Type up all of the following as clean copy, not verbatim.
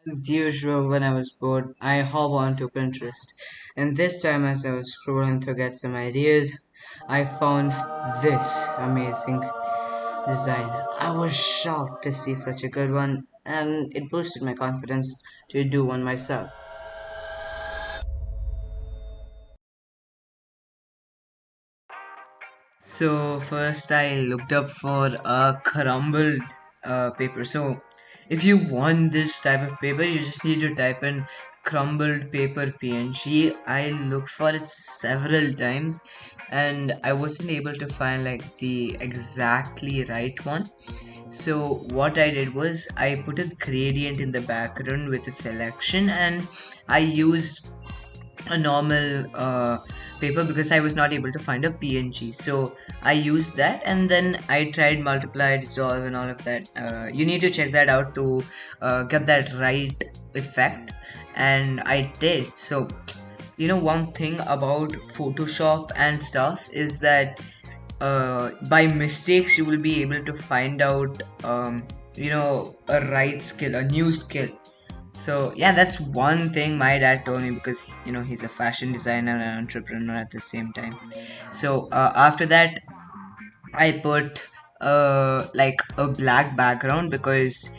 As usual, when I was bored, I hop onto Pinterest. And this time, as I was scrolling to get some ideas, I found this amazing design. I was shocked to see such a good one, and it boosted my confidence to do one myself. So first I looked up for a crumbled paper. So if you want this type of paper, you just need to type in crumbled paper PNG. I looked for it several times and I wasn't able to find like the exactly right one. So what I did was I put a gradient in the background with a selection, and I used a normal paper because I was not able to find a PNG. So I used that, and then I tried multiply, dissolve, and all of that. You need to check that out to get that right effect, and I did. So one thing about Photoshop and stuff is that by mistakes you will be able to find out a right skill, a new skill. So yeah, that's one thing my dad told me because he's a fashion designer and entrepreneur at the same time. So after that, I put like a black background because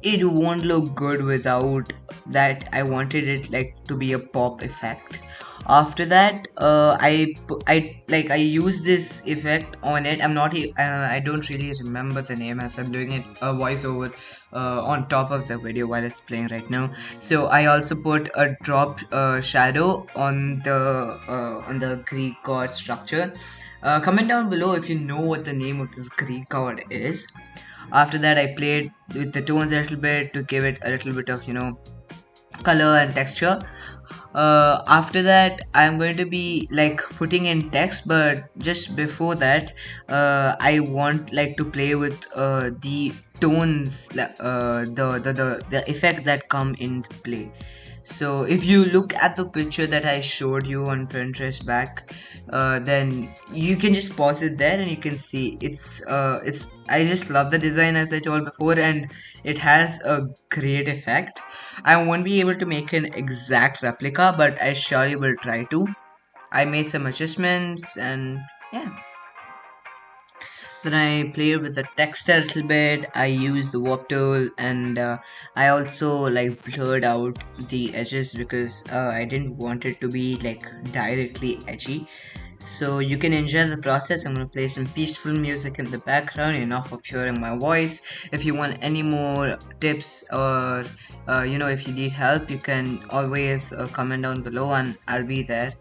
it won't look good without that. I wanted it like to be a pop effect. After that, I use this effect on it. I don't really remember the name as I'm doing it a voiceover on top of the video while it's playing right now. So I also put a drop shadow on the Greek god structure. Comment down below if you know what the name of this Greek god is. After that, I played with the tones a little bit to give it a little bit of color and texture. After that, I'm going to be like putting in text, but just before that, I want like to play with the tones, the effect that come into play. So if you look at the picture that I showed you on Pinterest back, then you can just pause it there and you can see it's I just love the design as I told before, and it has a great effect. I won't be able to make an exact replica, but I surely will try to. I made some adjustments, and yeah. Then I played with the text a little bit. I used the warp tool, and I also like blurred out the edges because I didn't want it to be like directly edgy. So you can enjoy the process. I'm gonna play some peaceful music in the background, enough of hearing my voice. If you want any more tips, or if you need help, you can always comment down below and I'll be there.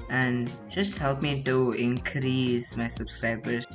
And just help me to increase my subscribers.